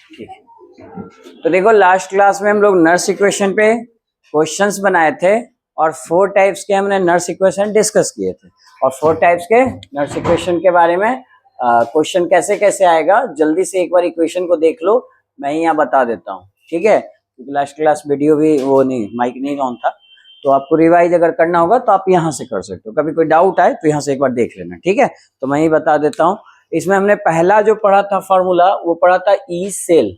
ठीक है, तो देखो लास्ट क्लास में हम लोग नर्स इक्वेशन पे क्वेश्चंस बनाए थे और 4 टाइप्स के हमने नर्स इक्वेशन डिस्कस किए थे और 4 टाइप्स के नर्स इक्वेशन के बारे में क्वेश्चन कैसे कैसे आएगा जल्दी से एक बार इक्वेशन को देख लो, मैं यहाँ बता देता हूँ। ठीक है, क्योंकि लास्ट क्लास वीडियो भी वो नहीं, माइक नहीं ऑन था, तो आपको रिवाइज अगर करना होगा तो आप यहाँ से कर सकते हो। कभी कोई डाउट आए तो यहाँ से एक बार देख लेना। ठीक है, तो मैं ही बता देता हूँ। इसमें हमने पहला जो पढ़ा था फॉर्मूला वो पढ़ा था ई सेल,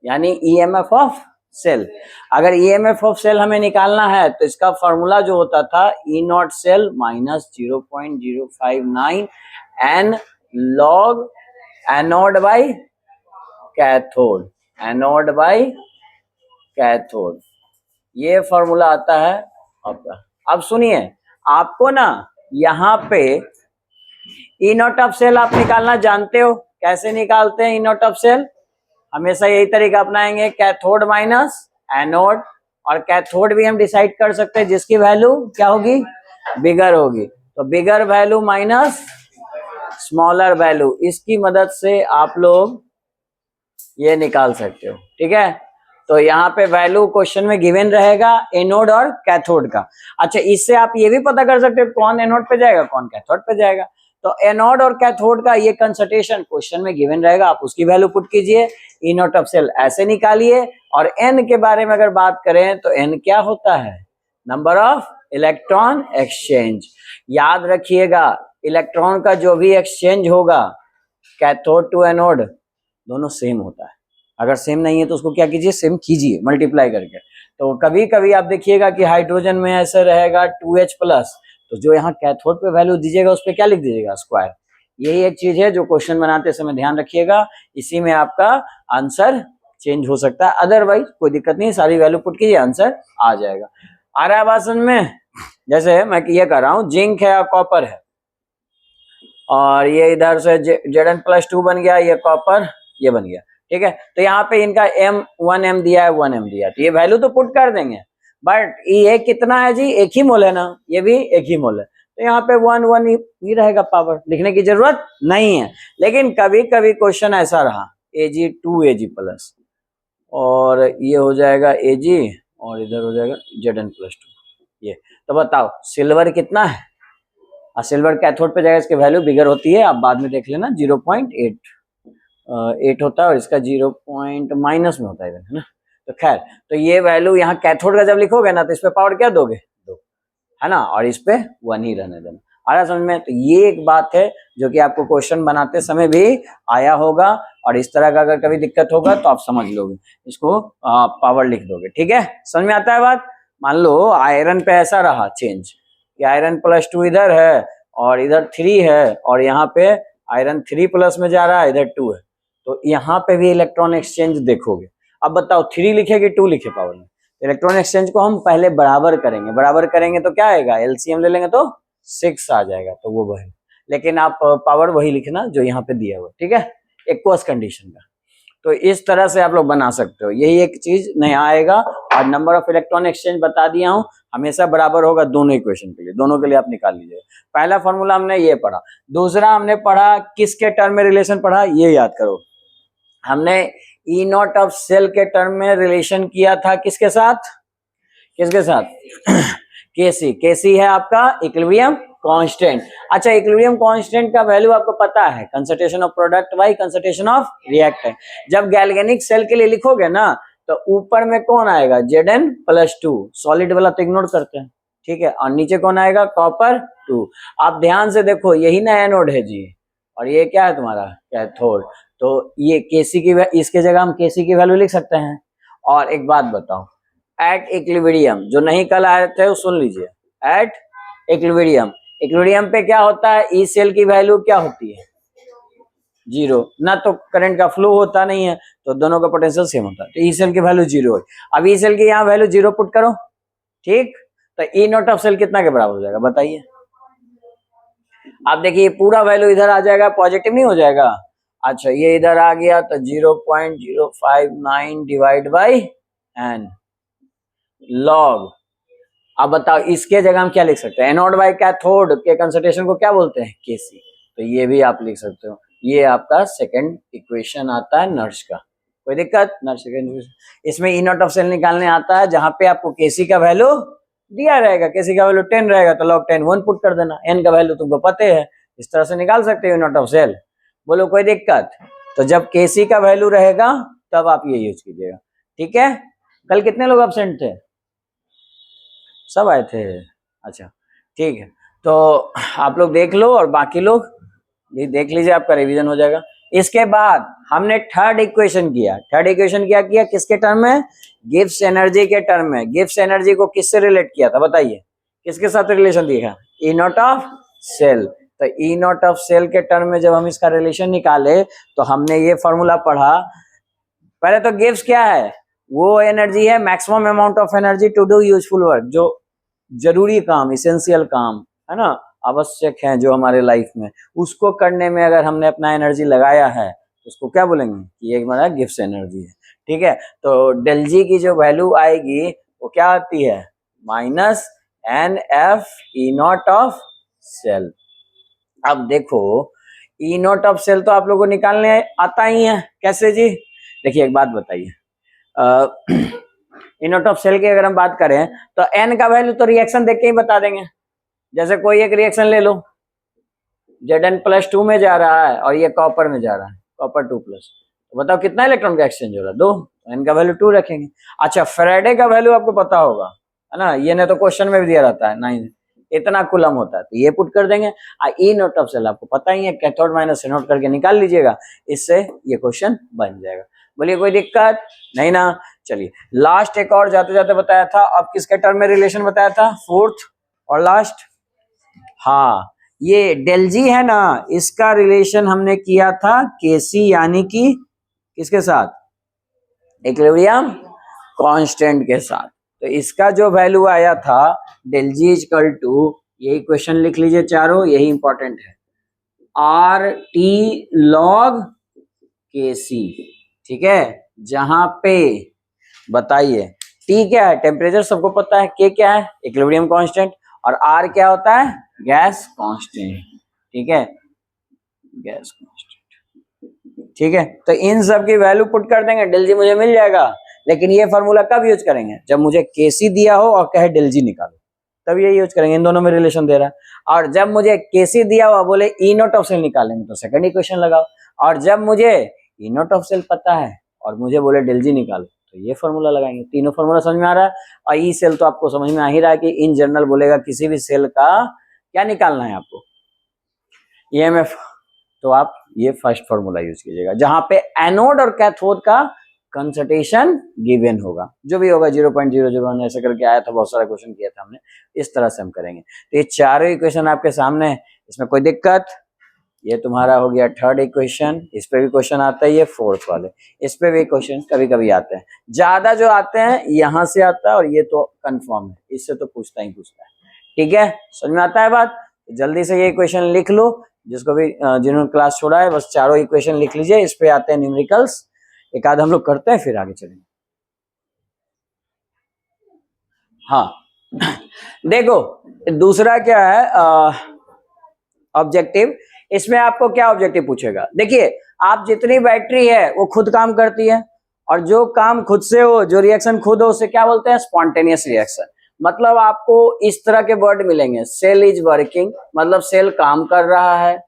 यानी ईएमएफ ऑफ सेल। अगर ईएमएफ ऑफ सेल हमें निकालना है तो इसका फॉर्मूला जो होता था E not cell minus 0.059 n log anode by cathode, anode by cathode, ये फॉर्मूला आता है आपका। अब सुनिए, आपको ना यहाँ पे ई नॉट ऑफ सेल आप निकालना जानते हो, कैसे निकालते हैं ई नॉट ऑफ सेल? हमेशा यही तरीका अपनाएंगे, कैथोड माइनस एनोड, और कैथोड भी हम डिसाइड कर सकते हैं जिसकी वैल्यू क्या होगी, बिगर होगी, तो bigger value minus smaller value, इसकी मदद से आप लोग ये निकाल सकते हो। ठीक है, तो यहाँ पे वैल्यू क्वेश्चन में गिवन रहेगा एनोड और कैथोड का। अच्छा, इससे आप ये भी पता कर सकते हो कौन एनोड पे जाएगा कौन कैथोड पे जाएगा। तो एनोड और कैथोड का ये कंसंट्रेशन क्वेश्चन में गिवन रहेगा, आप उसकी वैल्यू पुट कीजिए, ई नॉट ऑफ सेल ऐसे निकालिए। और एन के बारे में अगर बात करें तो एन क्या होता है, नंबर ऑफ इलेक्ट्रॉन एक्सचेंज। याद रखिएगा, इलेक्ट्रॉन का जो भी एक्सचेंज होगा कैथोड टू एनोड दोनों सेम होता है। अगर सेम नहीं है तो उसको क्या कीजिए, सेम कीजिए मल्टीप्लाई करके। तो कभी कभी आप देखिएगा कि हाइड्रोजन में ऐसे रहेगा 2H प्लस, तो जो यहाँ कैथोड पे वैल्यू दीजिएगा उस पर क्या लिख दीजिएगा, स्क्वायर। यही एक चीज है जो क्वेश्चन बनाते समय ध्यान रखिएगा, इसी में आपका आंसर चेंज हो सकता है, अदरवाइज कोई दिक्कत नहीं, सारी वैल्यू पुट कीजिए आंसर आ जाएगा। आ रहा है बात समझ में? जैसे मैं ये कर रहा हूँ, जिंक है और कॉपर है, और ये इधर से Zn+2 बन गया, ये कॉपर ये बन गया। ठीक है, तो यहाँ पे इनका M1M दिया है, 1M दिया है, तो ये वैल्यू तो पुट कर देंगे, बट ये कितना है जी, एक ही मोल है ना, ये भी एक ही मोल है, तो यहाँ पे 1 ही रहेगा, पावर लिखने की जरूरत नहीं है। लेकिन कभी कभी क्वेश्चन ऐसा रहा Ag2Ag+, और ये हो जाएगा Ag और इधर हो जाएगा Zn+2, ये तो बताओ सिल्वर कितना है, सिल्वर कैथोड पे जाएगा, इसकी वैल्यू बिगर होती है, आप बाद में देख लेना, 0.8 होता है और इसका 0 माइनस में होता है ना। तो खैर, तो ये वैल्यू यहाँ कैथोड का जब लिखोगे ना तो इस पे पावर क्या दोगे, 2, है ना, और इस पे 1 ही रहने देना। आ रहा समझ में? तो ये एक बात है जो कि आपको क्वेश्चन बनाते समय भी आया होगा, और इस तरह का अगर कभी दिक्कत होगा तो आप समझ लोगे, इसको पावर लिख दोगे। ठीक है, समझ में आता है बात? मान लो आयरन पे ऐसा रहा चेंज कि Iron+2 इधर है और इधर 3 है, और यहाँ पे आयरन 3+ में जा रहा है, इधर 2 है, तो यहाँ पे भी इलेक्ट्रॉन एक्सचेंज देखोगे। अब बताओ 3 लिखे कि 2 लिखे पावर में? इलेक्ट्रॉन एक्सचेंज को हम पहले बराबर करेंगे, बराबर करेंगे तो क्या आएगा, एलसीएम ले लेंगे तो 6 आ जाएगा, तो वो वही, लेकिन आप पावर वही लिखना जो यहाँ पे दिया हुआ। ठीक है, एक्वस कंडीशन का। तो इस तरह से आप लोग बना सकते हो, यही एक चीज नया आएगा। और नंबर ऑफ इलेक्ट्रॉन एक्सचेंज बता दिया हूं, हमेशा बराबर होगा दोनों इक्वेशन के लिए, दोनों के लिए आप निकाल लीजिए। पहला फॉर्मूला हमने ये पढ़ा। दूसरा हमने पढ़ा किसके टर्म में रिलेशन पढ़ा, ये याद करो, हमने ई नॉट ऑफ सेल के टर्म में रिलेशन किया था, किसके साथ, किसके साथ केसी। केसी है आपका इक्विलिब्रियम कांस्टेंट। अच्छा, इक्विलिब्रियम कांस्टेंट का वैल्यू आपको पता है, concentration of product by concentration of reactant. जब गैल्वेनिक सेल के लिए लिखोगे ना तो ऊपर में कौन आएगा, Zn+2, सॉलिड वाला तो इग्नोर करते हैं। ठीक है, और नीचे कौन आएगा, कॉपर 2। आप ध्यान से देखो, यही ना एनोड है जी, और ये क्या है तुम्हारा कैथोड। तो ये केसी की, इसके जगह हम केसी की वैल्यू लिख सकते हैं। और एक बात बताओ, एट इक्विलिब्रियम, जो नहीं कल आए थे वो सुन लीजिए, एट इक्विलिब्रियम, इक्विलिब्रियम पे क्या होता है, ई सेल की वैल्यू क्या होती है, 0 ना, तो करंट का फ्लो होता नहीं है, तो दोनों का पोटेंशियल सेम होता है, तो ई सेल की वैल्यू 0 है। अब ई सेल की यहाँ वैल्यू 0 पुट करो, ठीक, तो ई नॉट ऑफ सेल कितना के बराबर हो जाएगा बताइए। आप देखिए पूरा वैल्यू इधर आ जाएगा, पॉजिटिव नहीं हो जाएगा। अच्छा, ये इधर आ गया तो 0.059 डिवाइड बाई एन लॉग। अब बताओ इसके जगह हम क्या लिख सकते हैं, एनोड बाई कैथोड के कंसंट्रेशन को क्या बोलते हैं, केसी, तो ये भी आप लिख सकते हो। ये आपका सेकंड इक्वेशन आता है नर्स का। कोई दिक्कत? नर्स सेकंड इसमें ई नॉट ऑफ सेल निकालने आता है, जहां पे आपको केसी का वैल्यू दिया रहेगा। केसी का वैल्यू 10 रहेगा तो log 10 1 पुट कर देना, एन का वैल्यू तुमको पता है, इस तरह से निकाल सकते हो नॉट ऑफ सेल। बोलो कोई दिक्कत? तो जब केसी का वैल्यू रहेगा तब आप ये यूज कीजिएगा, ठीक है। कल कितने लोग एब्सेंट थे? सब आए थे, अच्छा ठीक है। तो आप लोग देख लो और बाकी लोग भी देख लीजिए, आपका रिवीजन हो जाएगा। इसके बाद हमने थर्ड इक्वेशन किया। थर्ड इक्वेशन क्या किया? किसके टर्म में? गिब्स एनर्जी के टर्म में। गिब्स एनर्जी को किससे रिलेट किया था बताइए, किसके साथ रिलेशन दिया? ई नॉट ऑफ सेल। तो ई नॉट ऑफ सेल के टर्म में जब हम इसका रिलेशन निकाले तो हमने ये फॉर्मूला पढ़ा। पहले तो गिब्स क्या है? वो एनर्जी है maximum amount of energy to do useful work, जो जरूरी काम, इसेंशियल काम है ना, आवश्यक है जो हमारे लाइफ में, उसको करने में अगर हमने अपना एनर्जी लगाया है तो उसको क्या बोलेंगे कि एक हमारा गिब्स एनर्जी है, ठीक है। तो डेल जी की जो वैल्यू आएगी वो क्या आती है? Minus n F E not of cell. अब देखो ई नॉट ऑफ सेल तो आप लोगों को निकालने आता ही है, कैसे जी? देखिए एक बात बताइए, ई नॉट ऑफ सेल की अगर हम बात करें तो एन का वैल्यू तो रिएक्शन देख के ही बता देंगे। जैसे कोई एक रिएक्शन ले लो, Zn+2 में जा रहा है और ये कॉपर में जा रहा है, कॉपर 2+, तो बताओ कितना इलेक्ट्रॉन का एक्सचेंज हो रहा है? 2, तो एन का वैल्यू 2 रखेंगे। अच्छा फैराडे का वैल्यू आपको पता होगा है ना, ये ने तो क्वेश्चन में भी दिया रहता है 9 इतना कूलम होता है, तो ये पुट कर देंगे। ई नॉट ऑफ सेल आपको पता ही है, कैथोड माइनस एनोड करके निकाल लीजिएगा, इससे ये क्वेश्चन बन जाएगा। बोलिए कोई दिक्कत नहीं ना? चलिए लास्ट एक और जाते जाते बताया था, अब किसके टर्म में रिलेशन बताया था? फोर्थ और लास्ट, हाँ ये डेल जी है ना, इसका रिलेशन हमने किया था केसी यानी कि किसके साथ? इक्विलिब्रियम कांस्टेंट के साथ। तो इसका जो वैल्यू आया था डेल जी इक्वल टू, यही क्वेश्चन लिख लीजिए चारों, यही इंपॉर्टेंट है, आर टी लॉग के सी, ठीक है। जहां पे बताइए टी क्या है? टेम्परेचर सबको पता है, के क्या है? इक्विलिब्रियम कांस्टेंट, और आर क्या होता है? गैस कांस्टेंट, ठीक है, गैस कांस्टेंट, ठीक है। तो इन सब की वैल्यू पुट कर देंगे, डेल जी मुझे मिल जाएगा। लेकिन ये फॉर्मूला कब यूज करेंगे? जब मुझे केसी दिया हो और कहे डेल जी निकालो, तब ये यूज करेंगे, इन दोनों में रिलेशन दे रहा है। और जब मुझे केसी दिया हुआ बोले ई नॉट ऑफ सेल निकालेंगे तो सेकंड इक्वेशन लगाओ, और जब मुझे ई नॉट ऑफ सेल पता है और मुझे बोले डेल जी निकालो तो ये फॉर्मूला लगाएंगे। तीनों फॉर्मूला समझ में आ रहा है? और ई सेल तो आपको समझ में आ ही रहा है कि इन जनरल बोलेगा किसी भी सेल का क्या निकालना है आपको, ईएमएफ। तो आप ये फर्स्ट फॉर्मूला यूज कीजिएगा, जहां पे एनोड और कैथोड का कंसंट्रेशन गिवन होगा, जो भी होगा 0.001 ऐसे करके आया था, बहुत सारा क्वेश्चन किया था हमने, इस तरह से हम करेंगे। तो ये चारों इक्वेशन आपके सामने है, इसमें कोई दिक्कत? ये तुम्हारा हो गया थर्ड इक्वेशन, इस पे भी क्वेश्चन आता है, ये फोर्थ वाले, इस पे भी क्वेश्चन कभी कभी आते हैं, ज्यादा जो आते हैं यहाँ से आता है, और ये तो कंफर्म है, इससे तो पूछता ही पूछता है, ठीक है। समझ में आता है बात? तो जल्दी से ये इक्वेशन लिख लो, जिसको भी जिन्होंने क्लास छोड़ा है बस चारों इक्वेशन लिख लीजिए, इस पे आते हैं न्यूमेरिकल्स, एक आध हम लोग करते हैं फिर आगे चलेंगे। हाँ देखो दूसरा क्या है ऑब्जेक्टिव, इसमें आपको क्या ऑब्जेक्टिव पूछेगा? देखिए आप जितनी बैटरी है वो खुद काम करती है, और जो काम खुद से हो, जो रिएक्शन खुद हो, उसे क्या बोलते हैं? Spontaneous reaction. मतलब आपको इस तरह के वर्ड मिलेंगे, सेल इज वर्किंग, मतलब सेल काम कर रहा है,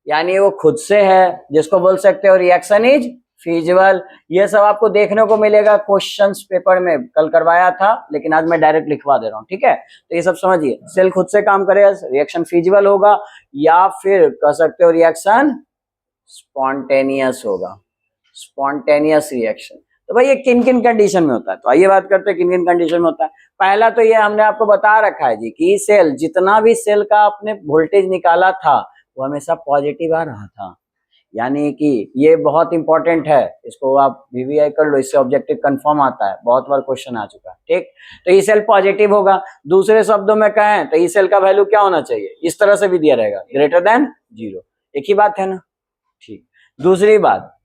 यानी वो खुद से है, जिसको बोल सकते हो रिएक्शन इज फीजिबल। ये सब आपको देखने को मिलेगा क्वेश्चंस पेपर में, कल करवाया था लेकिन आज मैं डायरेक्ट लिखवा दे रहा हूँ, ठीक है। तो ये सब समझिए, सेल खुद से काम करेगा, रिएक्शन फीजिबल होगा, या फिर कह सकते हो रिएक्शन स्पॉन्टेनियस होगा, स्पॉन्टेनियस रिएक्शन। तो भाई ये किन किन कंडीशन में होता है? तो आइए बात करते हैं किन किन कंडीशन में होता है। पहला तो ये हमने आपको बता रखा है जी कि सेल, जितना भी सेल का आपने वोल्टेज निकाला था वो हमेशा पॉजिटिव आ रहा था, यानी कि ये बहुत इंपॉर्टेंट है, इसको आप वीवीआई कर लो, इससे ऑब्जेक्टिव कंफर्म आता है, बहुत बार क्वेश्चन आ चुका है, ठीक। तो ई सेल पॉजिटिव होगा, दूसरे शब्दों में कहें तो ई सेल का वैल्यू क्या होना चाहिए? इस तरह से भी दिया रहेगा, ग्रेटर देन 0, एक ही बात है ना, ठीक। दूसरी बात,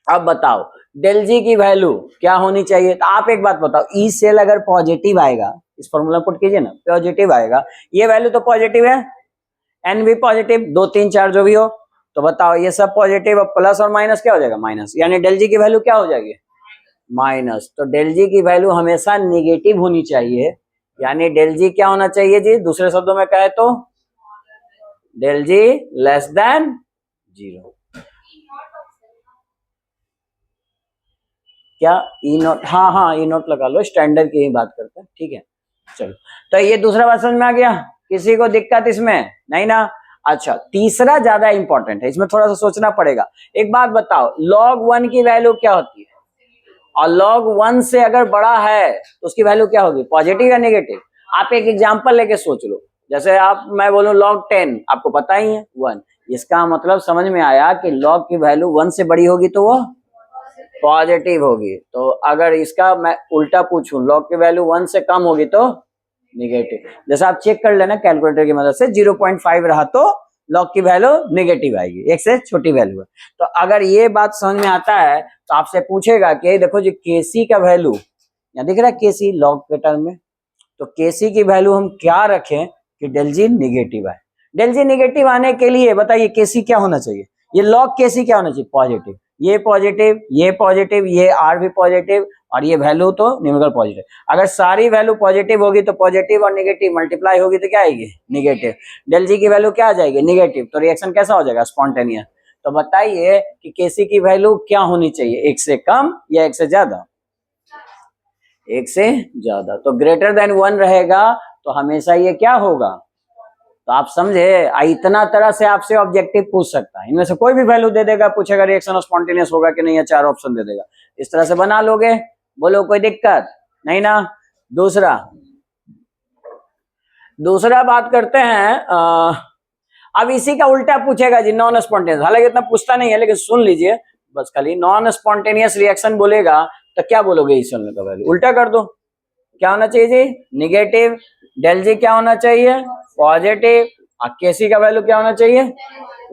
अब बताओ डेल जी की वैल्यू क्या होनी चाहिए? तो आप एक बात बताओ, ई सेल अगर पॉजिटिव आएगा, इस फॉर्मूला पुट कीजिए ना, पॉजिटिव आएगा, ये वैल्यू तो पॉजिटिव है, एन भी पॉजिटिव, 2 3 4 जो भी हो, तो बताओ ये सब पॉजिटिव, अब प्लस और माइनस क्या हो जाएगा, माइनस, यानी डेल जी की वैल्यू क्या हो जाएगी, माइनस। तो डेल जी की वैल्यू हमेशा निगेटिव होनी चाहिए, यानी डेल जी क्या होना चाहिए जी, दूसरे शब्दों में कहे तो डेल जी लेस देन 0। क्या ई नोट, हाँ ई नोट लगा लो, स्टैंडर्ड की ही बात करते हैं, ठीक है। चलो, तो ये दूसरा बात समझ में आ गया, किसी को दिक्कत इसमें नहीं ना। अच्छा, तीसरा ज्यादा इंपॉर्टेंट है, इसमें थोड़ा सा सोचना पड़ेगा। एक बात बताओ, log 1 की वैल्यू क्या होती है, और log 1 से अगर बड़ा है तो उसकी वैल्यू क्या होगी, पॉजिटिव या नेगेटिव। आप एक एग्जांपल लेके सोच लो, जैसे मैं बोलूं log 10, आपको पता ही है 1, इसका मतलब समझ में आया कि log की वैल्यू 1 से बड़ी होगी तो वो पॉजिटिव होगी। तो अगर इसका मैं उल्टा पूछूं, log की वैल्यू 1 से कम होगी तो निगेटिव। जैसे आप चेक कर लेना कैलकुलेटर की मदद से, 0.5 रहा तो log की वैल्यू नेगेटिव आएगी, एक से छोटी वैल्यू है। तो अगर ये बात समझ में आता है तो आपसे पूछेगा कि देखो जी केसी का वैल्यू यहाँ दिख रहा है, केसी log के टर्म में, तो केसी की वैल्यू हम क्या रखें कि डेल जी निगेटिव आए। डेल जी निगेटिव आने के लिए बताइए केसी क्या होना चाहिए, ये log केसी क्या होना चाहिए, पॉजिटिव। ये पॉजिटिव, ये पॉजिटिव, ये आर भी पॉजिटिव, और ये वैल्यू तो न्यूमेरिकल पॉजिटिव। अगर सारी वैल्यू पॉजिटिव होगी तो पॉजिटिव और नेगेटिव मल्टीप्लाई होगी तो क्या आएगी, निगेटिव। डेल जी की वैल्यू क्या आ जाएगी, निगेटिव। तो रिएक्शन कैसा हो जाएगा, स्पॉन्टेनियस। तो बताइए कि केसी की वैल्यू क्या होनी चाहिए, एक से कम या एक से ज्यादा, एक से ज्यादा। तो ग्रेटर देन 1 रहेगा तो हमेशा ये क्या होगा, तो आप समझे, इतना तरह से आपसे ऑब्जेक्टिव पूछ सकता है, इनमें से कोई भी वैल्यू दे देगा, पूछेगा रिएक्शन स्पॉन्टेनियस होगा कि नहीं, या 4 ऑप्शन दे देगा, इस तरह से बना लोगे, बोलो कोई दिक्कत नहीं ना। दूसरा बात करते हैं, अब इसी का उल्टा पूछेगा जी, नॉन स्पॉन्टेनियस। हालांकि इतना पूछता नहीं है, लेकिन सुन लीजिए बस, खाली नॉन स्पॉन्टेनियस रिएक्शन बोलेगा तो क्या बोलोगे, इस का वैल्यू उल्टा कर दो, क्या होना चाहिए जी, निगेटिव। डेल जी क्या होना चाहिए, पॉजिटिव। केसी का वैल्यू क्या होना चाहिए,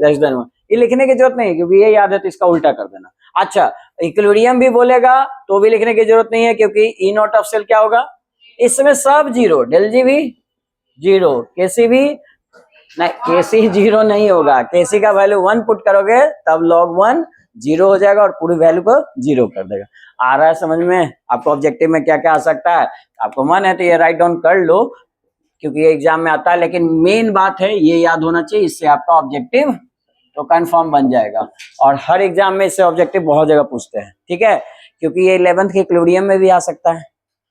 लेस देन 1। ये लिखने की जरूरत नहीं है क्योंकि ये याद है, तो इसका उल्टा कर देना। अच्छा, इक्विलिब्रियम भी बोलेगा तो भी लिखने की जरूरत नहीं है, क्योंकि ई नॉट ऑफ सेल क्या होगा, इसमें सब जीरो, डेल जी भी जीरो, केसी भी नहीं, केसी जीरो नहीं होगा, केसी का वैल्यू 1 पुट करोगे तब log 1 जीरो हो जाएगा और पूरी वैल्यू को जीरो कर देगा। आ रहा है समझ में आपको, ऑब्जेक्टिव में क्या क्या आ सकता है, आपको मन है तो ये राइट डाउन कर लो क्योंकि ये एग्जाम में आता है, लेकिन मेन बात है ये याद होना चाहिए, इससे आपका ऑब्जेक्टिव तो कंफर्म बन जाएगा। और हर एग्जाम में इससे ऑब्जेक्टिव बहुत जगह पूछते हैं, ठीक है, क्योंकि ये 11th के इक्विलिब्रियम में भी आ सकता है,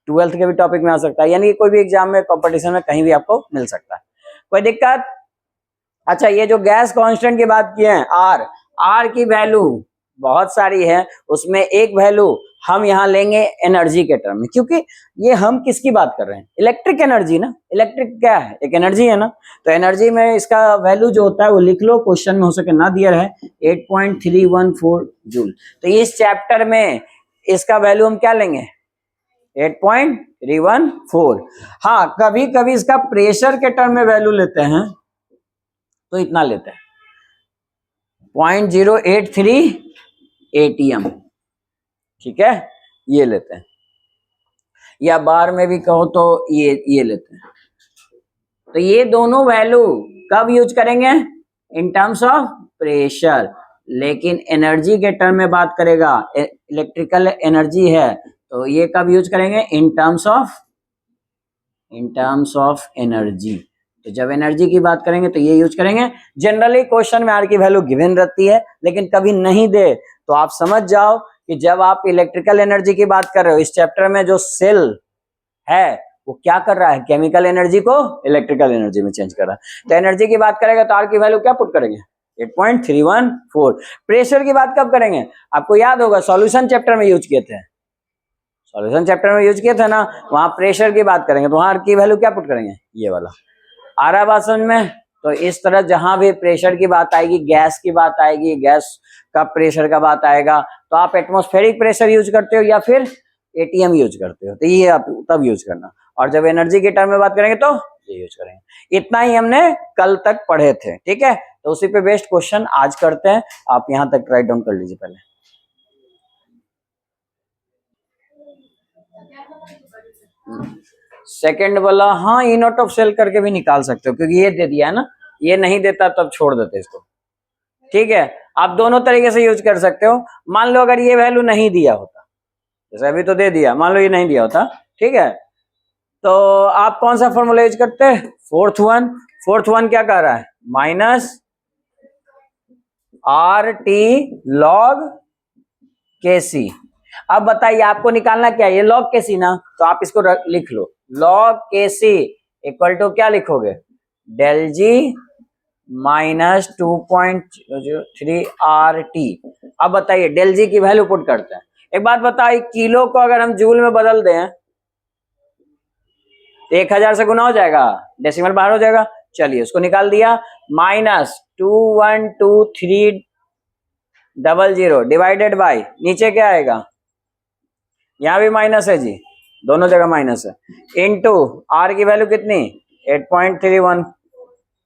12th के भी टॉपिक में आ सकता है, यानी कोई भी एग्जाम में कंपटीशन में कहीं भी आपको मिल सकता है, कोई दिक्कत। अच्छा, ये जो गैस कांस्टेंट की बात की है, आर, आर की वैल्यू बहुत सारी है, उसमें एक वैल्यू हम यहाँ लेंगे एनर्जी के टर्म में, क्योंकि ये हम किसकी बात कर रहे हैं, इलेक्ट्रिक एनर्जी ना, इलेक्ट्रिक क्या है, एक एनर्जी है ना। तो एनर्जी में इसका वैल्यू जो होता है वो लिख लो, क्वेश्चन में हो सके ना दिया है, 8.314 जूल। तो इस चैप्टर में इसका वैल्यू हम क्या लेंगे, 8.314। हाँ, कभी कभी इसका प्रेशर के टर्म में वैल्यू लेते हैं तो इतना लेते हैं 0.083 ATM, ठीक है, ये लेते हैं, या बार में भी कहो तो ये लेते हैं। तो ये दोनों वैल्यू कब यूज करेंगे, इन टर्म्स ऑफ प्रेशर, लेकिन एनर्जी के टर्म में बात करेगा, इलेक्ट्रिकल एनर्जी है तो ये कब यूज करेंगे, इन टर्म्स ऑफ एनर्जी। तो जब एनर्जी की बात करेंगे तो ये यूज करेंगे। जनरली क्वेश्चन में आर की वैल्यू गिवन रहती है, लेकिन कभी नहीं दे तो आप समझ जाओ कि जब आप इलेक्ट्रिकल एनर्जी की बात कर रहे हो, इस चैप्टर में जो सेल है वो क्या कर रहा है, केमिकल एनर्जी को इलेक्ट्रिकल एनर्जी में चेंज कर रहा है। तो एनर्जी की बात करेगा तो आर की वैल्यू क्या पुट करेंगे, 8.314। प्रेशर की बात कब करेंगे, आपको याद होगा सॉल्यूशन चैप्टर में यूज किए थे, सॉल्यूशन चैप्टर में यूज किए थे ना, वहां प्रेशर की बात करेंगे तो वहां आर की वैल्यू क्या पुट करेंगे, ये वाला। आ रहा बात समझ में। तो इस तरह जहां भी प्रेशर की बात आएगी, गैस की बात आएगी, गैस का प्रेशर का बात आएगा, तो आप एटमॉस्फेरिक प्रेशर यूज करते हो या फिर एटीएम यूज करते हो, तो ये आप तब यूज करना। और जब एनर्जी के टर्म में बात करेंगे तो ये यूज करेंगे। इतना ही हमने कल तक पढ़े थे, ठीक है। तो उसी पे बेस्ड क्वेश्चन आज करते हैं, आप यहां तक राइट डाउन कर लीजिए पहले। सेकंड वाला, हाँ, इन आउट ऑफ सेल करके भी निकाल सकते हो, क्योंकि ये दे दिया है ना, ये नहीं देता तब छोड़ देते इसको। ठीक है, आप दोनों तरीके से यूज कर सकते हो। मान लो अगर ये वैल्यू नहीं दिया होता, जैसे अभी तो दे दिया, मान लो ये नहीं दिया होता, ठीक है, तो आप कौन सा फॉर्मूला यूज करते हैं? फोर्थ वन क्या कह रहा है? Minus R T log K C. अब बताइए आपको निकालना क्या है? ये लॉग के सी ना, तो आप इसको लिख लो, log K C equal to क्या लिखोगे? डेल जी माइनस 2.03 आर टी। अब बताइए डेल जी की वैल्यू पुट करते हैं। एक बात बताइए, किलो को अगर हम जूल में बदल दें तो 1000 से गुना हो जाएगा, डेसिमल बाहर हो जाएगा। चलिए उसको निकाल दिया, माइनस 21230 डिवाइडेड बाई, नीचे क्या आएगा? यहां भी माइनस है जी, दोनों जगह माइनस है, इनटू आर की वैल्यू कितनी? 8.31।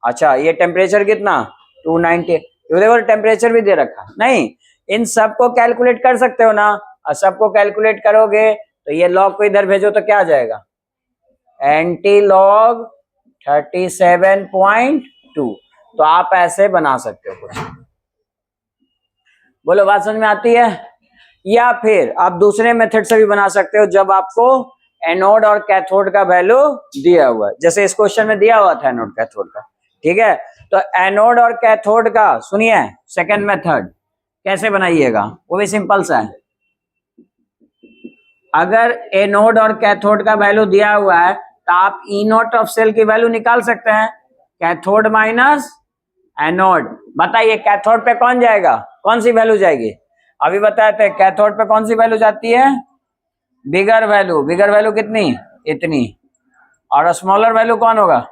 अच्छा ये टेम्परेचर कितना? 290। देखो टेम्परेचर भी दे रखा नहीं, इन सबको कैलकुलेट कर सकते हो ना, और सबको कैलकुलेट करोगे तो ये लॉग को इधर भेजो तो क्या आ जाएगा? Anti log 37.2। तो आप ऐसे बना सकते हो कुछ। बोलो बात समझ में आती है? या फिर आप दूसरे मेथड से भी बना सकते हो, जब आपको एनोड और कैथोड का वैल्यू दिया हुआ है, जैसे इस क्वेश्चन में दिया हुआ था एनोड कैथोड का, ठीक है, तो एनोड और कैथोड का सुनिए सेकंड मेथड कैसे बनाइएगा, वो भी सिंपल सा है। अगर एनोड और कैथोड का वैल्यू दिया हुआ है तो आप ई नॉट ऑफ सेल की वैल्यू निकाल सकते हैं, कैथोड माइनस एनोड। बताइए कैथोड पे कौन जाएगा, कौन सी वैल्यू जाएगी? अभी बताए थे कैथोड पे कौन सी वैल्यू जाती है? बिगर वैल्यू। बिगर वैल्यू कितनी? इतनी। और स्मॉलर वैल्यू कौन होगा?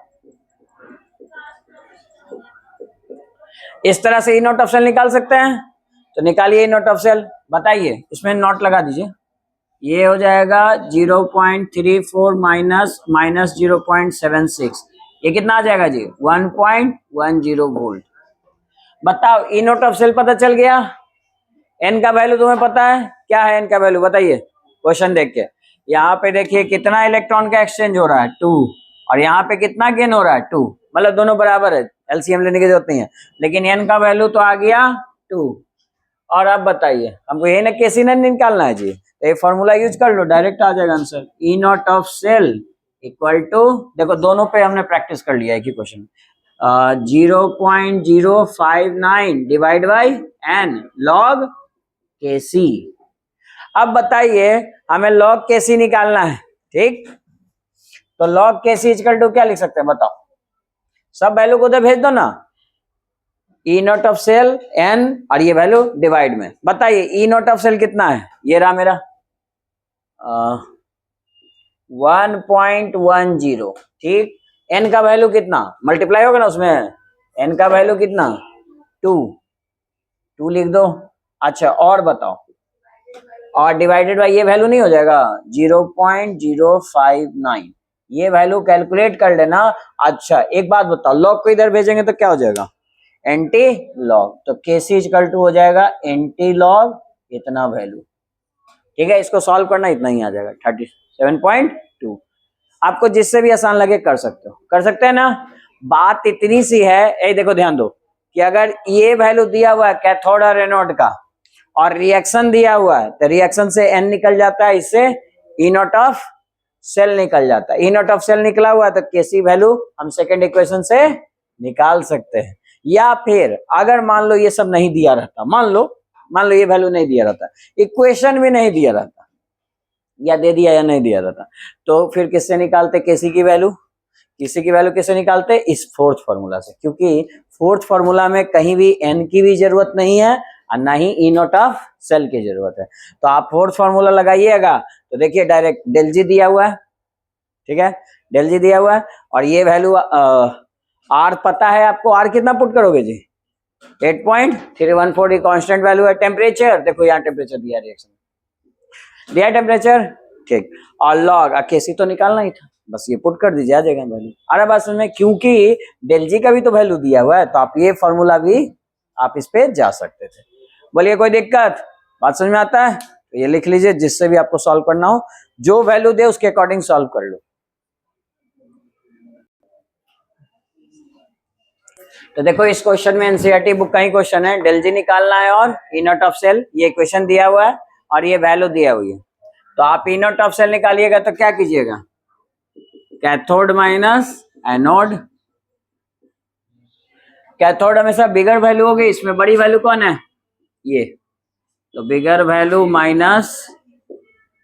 इस तरह से ई नॉट ऑफ सेल निकाल सकते हैं, तो निकालिए ई नॉट ऑफ सेल। बताइए इसमें नॉट लगा दीजिए, ये हो जाएगा 0.34 माइनस 0.76, ये कितना आ जाएगा जी? 1.10 वोल्ट। बताओ ई नॉट ऑफ सेल पता चल गया। एन का वैल्यू तुम्हें पता है क्या है? एन का वैल्यू बताइए क्वेश्चन देख के। यहाँ पे देखिए कितना इलेक्ट्रॉन का एक्सचेंज हो रहा है? 2। और यहाँ पे कितना गेन हो रहा है? 2। मतलब दोनों बराबर है, एलसीएम लेने की जरूरत नहीं है। लेकिन एन का वैल्यू तो आ गया 2। और अब बताइए हमको यही ना केसी ने निकालना है जी, तो ये फॉर्मूला यूज कर लो, डायरेक्ट आ जाएगा answer. E not of cell equal to, देखो दोनों पे हमने प्रैक्टिस कर लिया है कि question 0.059 divide by n log K C. अब बताइए हमें लॉग के सी निकालना है, ठीक, तो log K C equal to क्या लिख सकते हैं बताओ? सब वैल्यू को उधर भेज दो ना, ई नॉट ऑफ सेल एन और ये वैल्यू डिवाइड में। बताइए ई नॉट ऑफ सेल कितना है? ये रहा मेरा 1.10, ठीक। एन का वैल्यू कितना? मल्टीप्लाई होगा ना उसमें, एन का वैल्यू कितना? 2 लिख दो। अच्छा और बताओ, और डिवाइडेड बाई ये वैल्यू नहीं हो जाएगा 0.059, ये वैल्यू कैलकुलेट कर लेना। अच्छा एक बात बताओ, लॉग को इधर भेजेंगे तो क्या हो जाएगा? एंटी लॉग, तो केसी इक्वल टू हो जाएगा एंटी लॉग इतना वैल्यू, ठीक है। इसको सॉल्व करना इतना ही आ जाएगा 37.2। आपको जिससे भी आसान लगे कर सकते हो, कर सकते हैं ना। बात इतनी सी है, ये देखो ध्यान दो कि अगर ये वैल्यू दिया हुआ है कैथोड और एनोड का, और रिएक्शन दिया हुआ है, तो रिएक्शन से एन निकल जाता है, इससे ई नॉट ऑफ सेल निकल जाता है। ई नॉट ऑफ सेल निकला हुआ है तो केसी वैल्यू हम सेकंड इक्वेशन से निकाल सकते हैं। या फिर अगर मान लो ये सब नहीं दिया रहता, मान लो ये वैल्यू नहीं दिया रहता, इक्वेशन भी नहीं दिया रहता, या दे दिया या नहीं दिया रहता, तो फिर किससे निकालते केसी की वैल्यू? केसी की वैल्यू किससे निकालते? इस फोर्थ फार्मूला से, क्योंकि फोर्थ फार्मूला में कहीं भी एन की भी जरूरत नहीं है और ना ही ई नॉट ऑफ सेल की जरूरत है। तो आप फोर्थ फार्मूला लगाइएगा तो देखिए डायरेक्ट डेल जी दिया हुआ है, ठीक है, डेल जी दिया हुआ है, और ये वैल्यू आर पता है आपको। आर कितना पुट करोगे जी? 8.314 कांस्टेंट वैल्यू है। टेम्परेचर देखो यहाँ टेम्परेचर दिया, रिएक्शन दिया टेम्परेचर, ठीक। और लॉग केसी तो निकालना ही था, बस ये पुट कर दीजिए आ जाएगा वैल्यू। अरे बात समझ में, क्योंकि डेल जी का भी तो वैल्यू दिया हुआ है, तो आप ये फॉर्मूला भी आप इस पे जा सकते थे। बोलिए कोई दिक्कत? बात समझ में आता है तो ये लिख लीजिए, जिससे भी आपको सॉल्व करना हो, जो वैल्यू दे उसके अकॉर्डिंग सॉल्व कर लो। तो देखो इस क्वेश्चन में एनसीईआरटी बुक का ही क्वेश्चन है, डेल जी निकालना है और ई नॉट ऑफ सेल, ये इक्वेशन दिया हुआ है और ये वैल्यू दिया हुई है। तो आप ई नॉट ऑफ सेल निकालिएगा तो क्या कीजिएगा, कैथोड माइनस एनोड। कैथोड हमेशा बिगर वैल्यू होगी, इसमें बड़ी वैल्यू कौन है, ये, तो bigger value minus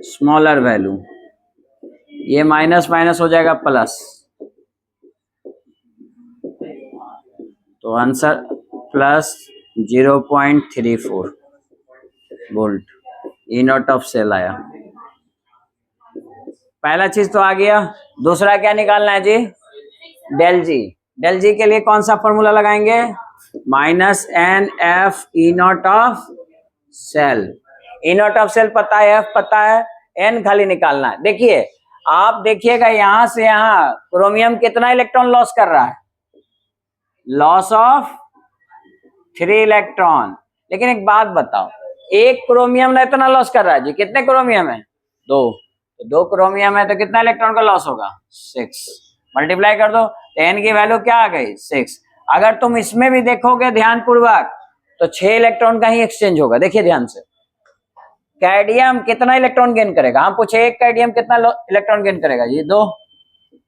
smaller value, ये माइनस माइनस हो जाएगा प्लस, तो answer plus 0.34 volt E not of cell आया। पहला चीज तो आ गया। दूसरा क्या निकालना है जी, डेल जी। डेल जी के लिए कौन सा फॉर्मूला लगाएंगे, minus n F E not of cell. E not of cell पता है, एफ पता है, एन खाली निकालना है। देखिए आप देखिएगा यहां से यहां क्रोमियम कितना इलेक्ट्रॉन लॉस कर रहा है, लॉस ऑफ 3 इलेक्ट्रॉन। लेकिन एक बात बताओ, एक क्रोमियम ना इतना लॉस कर रहा है जी, कितने क्रोमियम है, 2, तो 2 क्रोमियम है तो कितना इलेक्ट्रॉन का लॉस होगा, 6। मल्टीप्लाई कर दो तो एन की वैल्यू क्या आ गई, 6। अगर तुम इसमें भी देखोगे ध्यान पूर्वक तो 6 इलेक्ट्रॉन का ही एक्सचेंज होगा। देखिए ध्यान से, कैडमियम कितना इलेक्ट्रॉन गेन करेगा, हम पूछे एक कैडमियम कितना इलेक्ट्रॉन गेन करेगा जी, 2,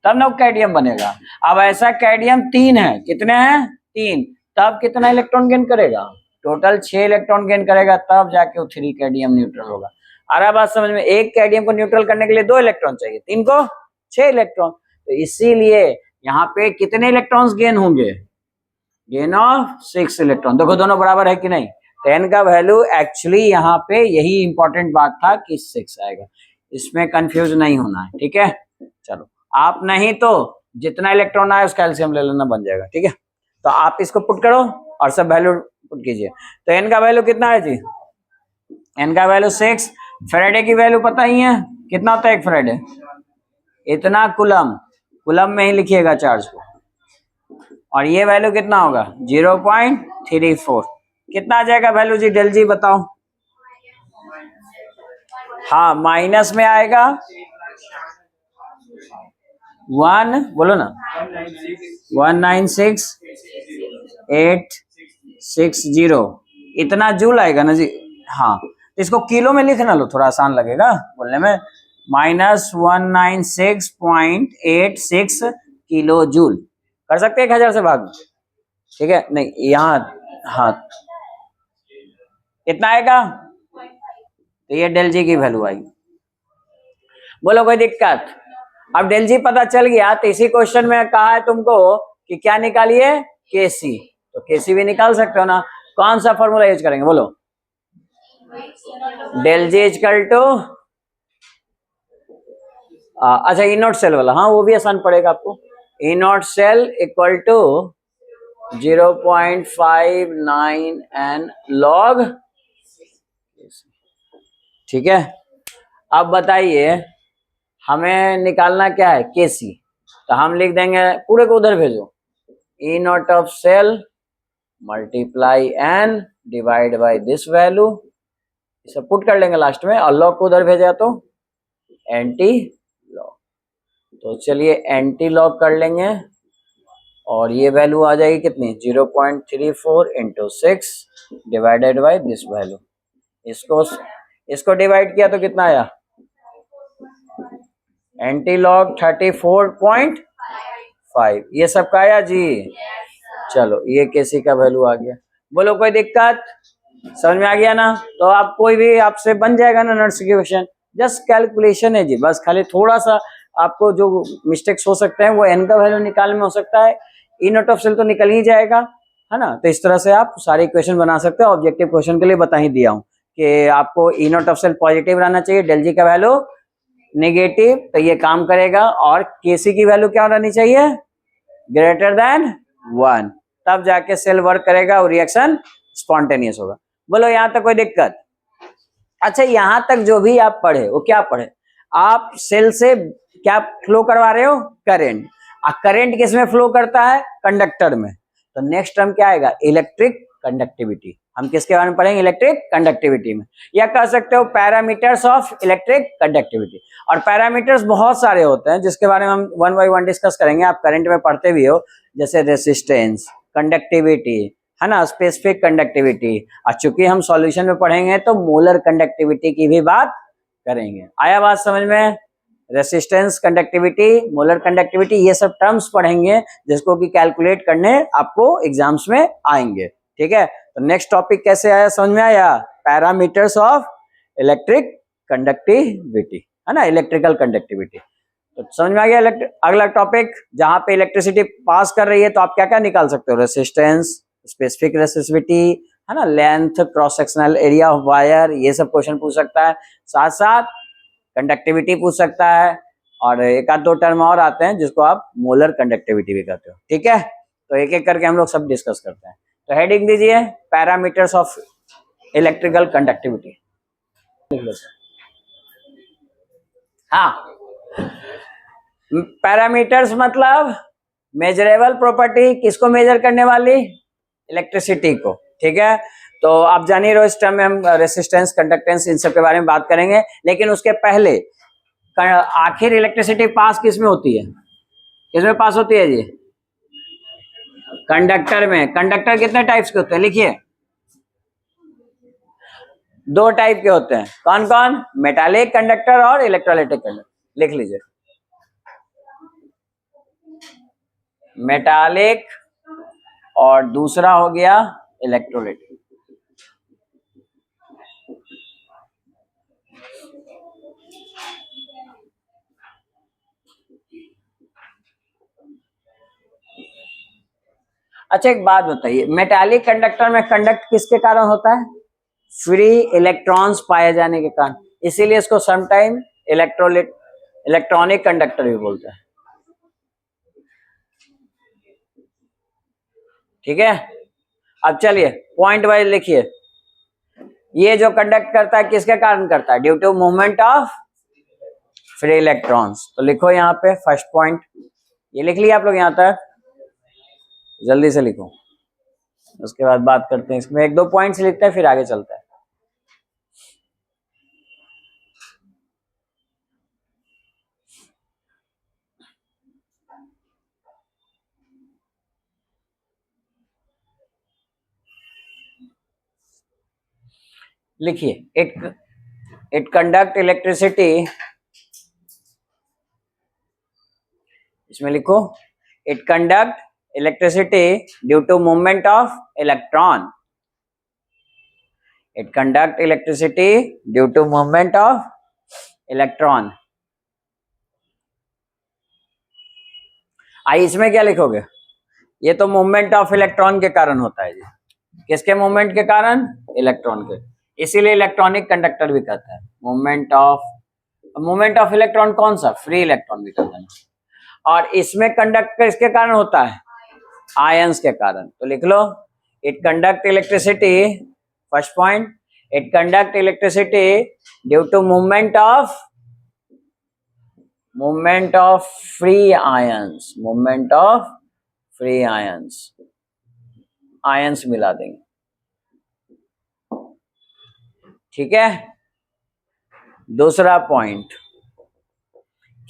तब ना कैडमियम बनेगा। अब ऐसा कैडमियम 3 है, कितने हैं, 3, तब कितना इलेक्ट्रॉन गेन करेगा, टोटल 6 इलेक्ट्रॉन गेन करेगा, तब जाके वो 3 कैडमियम न्यूट्रल होगा। आ रहा बात समझ में, एक कैडमियम को न्यूट्रल करने के लिए 2 इलेक्ट्रॉन चाहिए, 3 को 6 इलेक्ट्रॉन, तो इसीलिए यहाँ पे कितने इलेक्ट्रॉन्स गेन होंगे, गेन ऑफ 6 इलेक्ट्रॉन। देखो दोनों बराबर है कि नहीं, 10 का वैल्यू एक्चुअली यहाँ पे यही इंपॉर्टेंट बात था कि 6 आएगा, इसमें कंफ्यूज नहीं होना है, ठीक है। चलो आप नहीं तो जितना इलेक्ट्रॉन आए उसका एलसीएम ले लेना, बन जाएगा, ठीक है। तो आप इसको पुट करो और सब वैल्यू पुट कीजिए। तो एन का वैल्यू कितना है जी, एन का वैल्यू 6। फेरेडे की वैल्यू पता ही है, कितना होता है एक फेरेडे, इतना कूलम, कूलम में ही लिखिएगा चार्ज को, और ये वैल्यू कितना होगा 0.34। कितना आ जाएगा वैल्यू जी, डेल जी बताओ। हाँ माइनस में आएगा 1, बोलो ना, 196,860, इतना जूल आएगा ना जी। हाँ तो इसको किलो में लिखना लो, थोड़ा आसान लगेगा बोलने में, माइनस 196.86 किलो जूल। कर सकते हैं 1000 से भाग, ठीक है, नहीं यहाँ, हाँ कितना आएगा, तो ये डेल जी की वैल्यू आई। बोलो कोई दिक्कत। अब डेल जी पता चल गया तो इसी क्वेश्चन में कहा है तुमको कि क्या निकालिए, केसी, तो केसी भी निकाल सकते हो ना। कौन सा फॉर्मूला यूज करेंगे बोलो, डेल जी इक्वल टू, अच्छा ई नॉट सेल वाला, हाँ वो भी आसान पड़ेगा आपको, E not cell equal to 0.59 n log, ठीक है। अब बताइए हमें निकालना क्या है, केसी, तो हम लिख देंगे, पूरे को उधर भेजो, E not of cell multiply n divide by this value, इसे पुट कर लेंगे लास्ट में, और लॉग को उधर भेजा तो एंटी लॉग, तो चलिए एंटी लॉग कर लेंगे, और ये वैल्यू आ जाएगी कितनी, 0.34 into 6 divided by this value. इसको डिवाइड किया तो कितना आया, एंटी लॉग 34.5, ये सब का आया जी। चलो ये केसी का वैल्यू आ गया। बोलो कोई दिक्कत, समझ में आ गया ना। तो आप कोई भी आपसे बन जाएगा ना नर्स क्वेश्चन, जस्ट कैलकुलेशन है जी, बस खाली थोड़ा सा आपको जो मिस्टेक्स हो सकते हैं वो एन का वैल्यू निकालने में हो सकता है, ई नॉट ऑफ सेल तो निकल ही जाएगा, है ना। तो इस तरह से आप सारे इक्वेशन बना सकते हैं। ऑब्जेक्टिव क्वेश्चन के लिए बता ही दिया हूँ कि आपको E not of cell positive रहना चाहिए, डेल जी का वैल्यू नेगेटिव, तो ये काम करेगा, और केसी की वैल्यू क्या रहनी चाहिए, ग्रेटर देन 1, तब जाके सेल वर्क करेगा और रिएक्शन स्पॉन्टेनियस होगा। बोलो यहाँ तक कोई दिक्कत। अच्छा यहाँ तक जो भी आप पढ़े वो क्या पढ़े, आप सेल से क्या फ्लो करवा रहे हो, करंट, और करंट किस में फ्लो करता है, कंडक्टर में। तो नेक्स्ट टर्म क्या आएगा, इलेक्ट्रिक कंडक्टिविटी। हम किसके बारे में पढ़ेंगे, इलेक्ट्रिक कंडक्टिविटी में, या कह सकते हो पैरामीटर्स ऑफ इलेक्ट्रिक कंडक्टिविटी। और पैरामीटर्स बहुत सारे होते हैं जिसके बारे में हम 1 by 1 डिस्कस करेंगे, आप करंट में पढ़ते भी हो, जैसे रेसिस्टेंस, कंडक्टिविटी, है ना, स्पेसिफिक कंडक्टिविटी। और चूंकि हम सॉल्यूशन में पढ़ेंगे तो मोलर कंडक्टिविटी की भी बात करेंगे। आया बात समझ में? रेसिस्टेंस, कंडक्टिविटी, मोलर कंडक्टिविटी, ये सब टर्म्स पढ़ेंगे जिसको कि कैलकुलेट करने आपको एग्जाम्स में आएंगे। ठीक है, तो नेक्स्ट टॉपिक कैसे आया, समझ में आया? पैरामीटर्स ऑफ इलेक्ट्रिक कंडक्टिविटी, है ना, इलेक्ट्रिकल कंडक्टिविटी। तो समझ में आ गया। अगला टॉपिक, जहां पे इलेक्ट्रिसिटी पास कर रही है तो आप क्या क्या निकाल सकते हो? रेसिस्टेंस, स्पेसिफिक रेसिस्टिविटी, है ना, length, cross sectional area of wire, ये सब क्वेश्चन पूछ सकता है। साथ साथ कंडक्टिविटी पूछ सकता है, और एक आध दो टर्म और आते हैं जिसको आप मोलर कंडक्टिविटी भी कहते हो। ठीक है, तो एक एक करके हम लोग सब डिस्कस करते हैं। तो हेडिंग दीजिए, पैरामीटर्स ऑफ इलेक्ट्रिकल कंडक्टिविटी। हाँ, पैरामीटर्स मतलब मेजरेबल प्रॉपर्टी, किसको मेजर करने वाली? इलेक्ट्रिसिटी को। ठीक है, तो आप जान ही रहो इस टर्म में हम रेसिस्टेंस, कंडक्टेंस, इन सब के बारे में बात करेंगे। लेकिन उसके पहले आखिर इलेक्ट्रिसिटी पास किस में होती है? किसमें पास होती है जी? कंडक्टर में। कंडक्टर कितने टाइप्स के होते हैं लिखिए? दो टाइप के होते हैं। कौन कौन? मेटालिक कंडक्टर और इलेक्ट्रोलाइटिक कंडक्टर। लिख लीजिए, मेटालिक और दूसरा हो गया इलेक्ट्रोलाइटिक। अच्छा, एक बात बताइए, मेटालिक कंडक्टर में कंडक्ट किसके कारण होता है? फ्री इलेक्ट्रॉन्स पाए जाने के कारण, इसीलिए इसको समटाइम इलेक्ट्रॉनिक कंडक्टर भी बोलते हैं। ठीक है, अब चलिए पॉइंट वाइज लिखिए। ये जो कंडक्ट करता है किसके कारण करता है? Due to movement of free electrons. तो लिखो यहाँ पे फर्स्ट पॉइंट, ये लिख लिया आप लोग यहाँ तक? जल्दी से लिखो, उसके बाद बात करते हैं। इसमें एक दो पॉइंट्स लिखते हैं फिर आगे चलते हैं। लिखिए, इट कंडक्ट इलेक्ट्रिसिटी, इसमें लिखो it conduct electricity due to movement of electron. It conduct electricity due to movement of electron. आई इसमें क्या लिखोगे? ये तो मूवमेंट ऑफ इलेक्ट्रॉन के कारण होता है जी। किसके मूवमेंट के कारण? इलेक्ट्रॉन के, इसीलिए इलेक्ट्रॉनिक कंडक्टर भी कहता है। मूवमेंट ऑफ इलेक्ट्रॉन कौन सा? फ्री इलेक्ट्रॉन भी कहते हैं। और इसमें कंडक्ट किसके कारण होता है? आयंस के कारण। तो लिख लो, it conduct electricity, first point, it conduct electricity due to movement of free ions. Movement of free ions, ions मिला देंगे। ठीक है, दूसरा पॉइंट,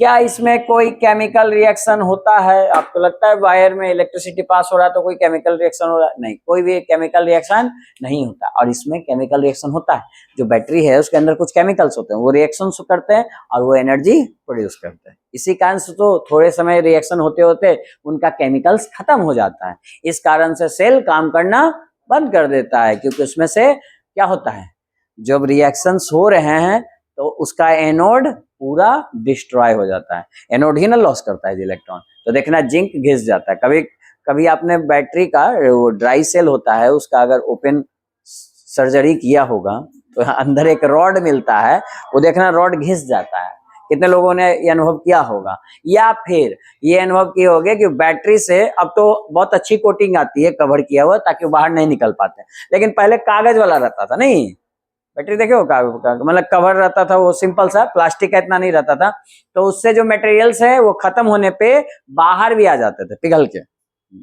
क्या इसमें कोई केमिकल रिएक्शन होता है? आपको लगता है वायर में इलेक्ट्रिसिटी पास हो रहा है तो कोई केमिकल रिएक्शन हो रहा है? नहीं, कोई भी केमिकल रिएक्शन नहीं होता। और इसमें केमिकल रिएक्शन होता है, जो बैटरी है उसके अंदर कुछ केमिकल्स होते हैं, वो रिएक्शन करते हैं और वो एनर्जी प्रोड्यूस करते हैं। इसी कारण से तो थोड़े समय रिएक्शन होते होते उनका केमिकल्स खत्म हो जाता है। इस कारण से सेल काम करना बंद कर देता है, क्योंकि उसमें से क्या होता है, जब रिएक्शंस हो रहे हैं तो उसका एनोड पूरा डिस्ट्रॉय हो जाता है। एनोड ही ना लॉस करता है इलेक्ट्रॉन। तो देखना जिंक घिस जाता है। कभी कभी आपने बैटरी का वो ड्राई सेल होता है उसका अगर ओपन सर्जरी किया होगा तो अंदर एक रॉड मिलता है, वो देखना रॉड घिस जाता है। कितने लोगों ने ये अनुभव किया होगा? या फिर ये अनुभव किए होंगे कि बैटरी से अब तो बहुत अच्छी कोटिंग आती है कवर किया हुआ, ताकि बाहर नहीं निकल पाते, लेकिन पहले कागज वाला रहता था। नहीं, बैटरी देखे हो, मतलब कवर रहता था, वो सिंपल सा प्लास्टिक का इतना नहीं रहता था, तो उससे जो मटेरियल्स है वो खत्म होने पे बाहर भी आ जाते थे, पिघल के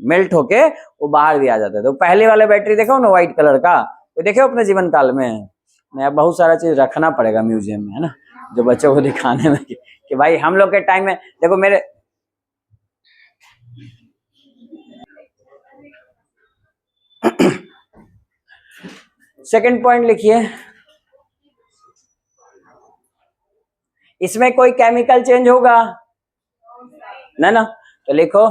मेल्ट होके वो बाहर भी आ जाते थे। तो पहले वाले बैटरी देखो ना, व्हाइट कलर का, वो देखे अपने जीवन काल में। मैं बहुत सारा चीज रखना पड़ेगा म्यूजियम में, है ना, जो बच्चों को दिखाने में कि भाई हम लोग के टाइम में देखो। मेरे सेकंड पॉइंट लिखिए, इसमें कोई केमिकल चेंज होगा ना, तो लिखो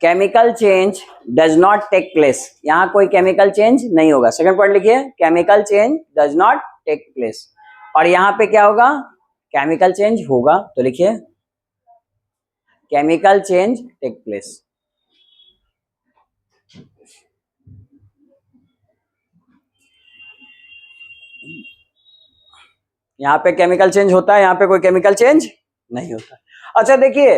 chemical change does not take place, यहां कोई केमिकल चेंज नहीं होगा। सेकंड पॉइंट लिखिए, chemical change does not take place. और यहां पे क्या होगा, केमिकल चेंज होगा, तो लिखिए केमिकल चेंज टेक प्लेस। यहां पे केमिकल चेंज होता है, यहां पे कोई केमिकल चेंज नहीं होता। अच्छा देखिए,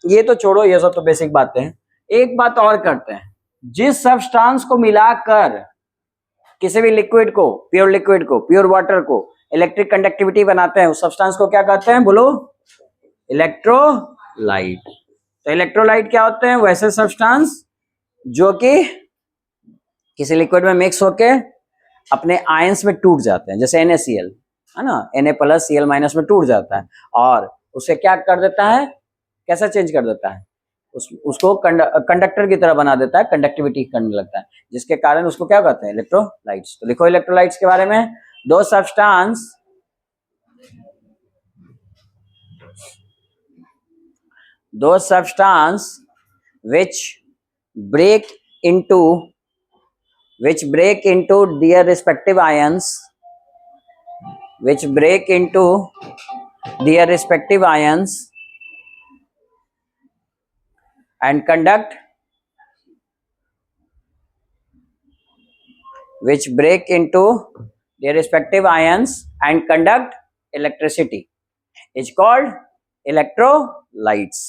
ये तो छोड़ो, ये सब तो बेसिक बातें हैं। एक बात और करते हैं, जिस सब्सटेंस को मिलाकर किसी भी लिक्विड को, प्योर लिक्विड को, प्योर वाटर को इलेक्ट्रिक कंडक्टिविटी बनाते हैं, उस सब्सटेंस को क्या कहते हैं, बोलो, इलेक्ट्रोलाइट। तो इलेक्ट्रोलाइट क्या होते हैं, वैसे सब्सटेंस जो कि किसी लिक्विड में मिक्स होके अपने आयंस में टूट जाते हैं, जैसे NaCl है ना, Na+Cl- में टूट जाता है और उसे क्या कर देता है, कैसा चेंज कर देता है, उसको कंडक्टर की तरह बना देता है, कंडक्टिविटी करने लगता है, जिसके कारण उसको क्या कहते हैं, इलेक्ट्रोलाइट्स। तो लिखो इलेक्ट्रोलाइट्स के बारे में, दो substance which break into their respective ions, and conduct electricity is called electrolytes.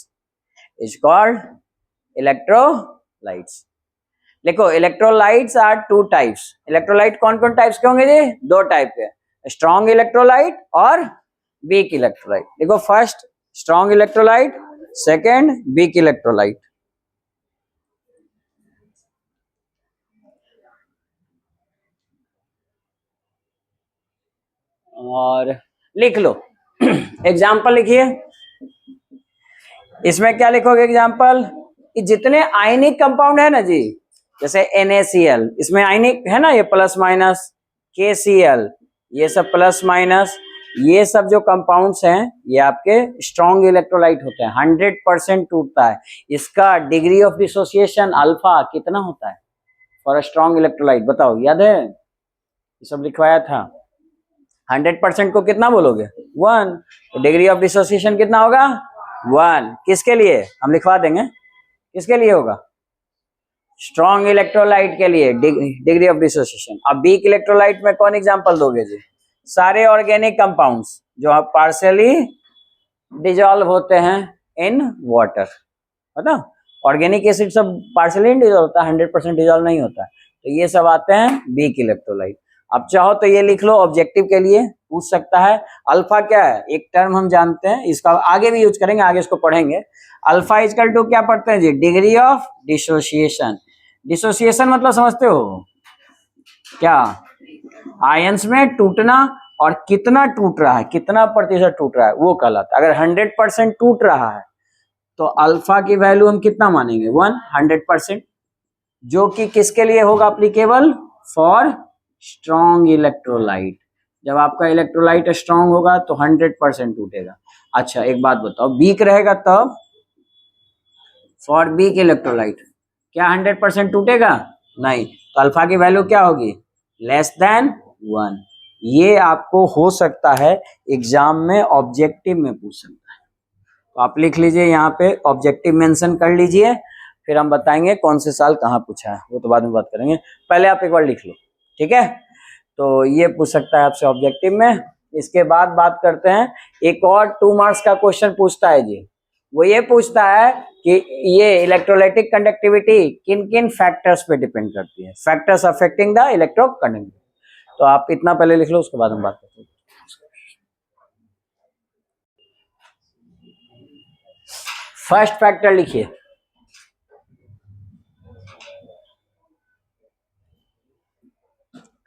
देखो electrolytes are two types. Electrolyte कौन कौन टाइप्स के होंगे जी, दो टाइप के, स्ट्रॉन्ग इलेक्ट्रोलाइट और वीक इलेक्ट्रोलाइट। देखो first strong electrolyte, second weak electrolyte. और लिख लो एग्जाम्पल लिखिए, इसमें क्या लिखोगे एग्जाम्पल, कि जितने आयनिक कंपाउंड है ना जी, जैसे NaCl, इसमें आयनिक है ना, ये प्लस माइनस, KCl, ये सब प्लस माइनस, ये सब जो कंपाउंड्स हैं ये आपके स्ट्रॉन्ग इलेक्ट्रोलाइट होते हैं, 100% टूटता है। इसका डिग्री ऑफ डिसोसिएशन अल्फा कितना होता है फॉर अ स्ट्रॉन्ग इलेक्ट्रोलाइट, बताओ, याद है, ये सब लिखवाया था। 100% को कितना बोलोगे, 1, तो डिग्री ऑफ डिसोसिएशन कितना होगा, 1। किसके लिए, हम लिखवा देंगे, किसके लिए होगा, स्ट्रॉन्ग इलेक्ट्रोलाइट के लिए डिग्री ऑफ डिसोसिएशन। अब वीक इलेक्ट्रोलाइट में कौन एग्जांपल दोगे जी, सारे ऑर्गेनिक कंपाउंड्स जो पार्शियली डिजॉल्व होते हैं इन वाटर, पता, ऑर्गेनिक एसिड सब पार्शियली डिजॉल्व होता है, 100% डिजॉल्व नहीं होता है, तो ये सब आते हैं वीक इलेक्ट्रोलाइट। अब चाहो तो ये लिख लो, ऑब्जेक्टिव के लिए पूछ सकता है। अल्फा क्या है, एक टर्म हम जानते हैं, इसका आगे भी यूज करेंगे, आगे इसको पढ़ेंगे। अल्फा इजकल टू क्या पढ़ते हैं जी, डिग्री ऑफ डिसोसिएशन। डिसोसिएशन मतलब समझते हो क्या, आयंस में टूटना, और कितना टूट रहा है, कितना प्रतिशत टूट रहा है, वो कहलाता है। अगर 100% टूट रहा है तो अल्फा की वैल्यू हम कितना मानेंगे, 100%, जो कि किसके लिए होगा अप्लीकेबल, फॉर स्ट्रॉन्ग इलेक्ट्रोलाइट। जब आपका इलेक्ट्रोलाइट स्ट्रॉन्ग होगा तो 100% टूटेगा। अच्छा एक बात बताओ, वीक रहेगा तब, फॉर वीक इलेक्ट्रोलाइट क्या 100% टूटेगा, नहीं, तो अल्फा की वैल्यू क्या होगी, लेस देन 1। ये आपको हो सकता है एग्जाम में ऑब्जेक्टिव में पूछ सकता है, तो आप लिख लीजिए यहाँ पे, ऑब्जेक्टिव मेंशन कर लीजिए, फिर हम बताएंगे कौन से साल कहाँ पूछा है, वो तो बाद में बात करेंगे, पहले आप एक बार लिख लो, ठीक है। तो ये पूछ सकता है आपसे ऑब्जेक्टिव में। इसके बाद बात करते हैं, एक और 2 मार्क्स का क्वेश्चन पूछता है जी, वो ये पूछता है कि ये इलेक्ट्रोलाइटिक कंडक्टिविटी किन किन फैक्टर्स पे डिपेंड करती है, फैक्टर्स अफेक्टिंग द इलेक्ट्रोकंडक्टिविटी। तो आप इतना पहले लिख लो, उसके बाद हम बात करते हैं। फर्स्ट फैक्टर लिखिए,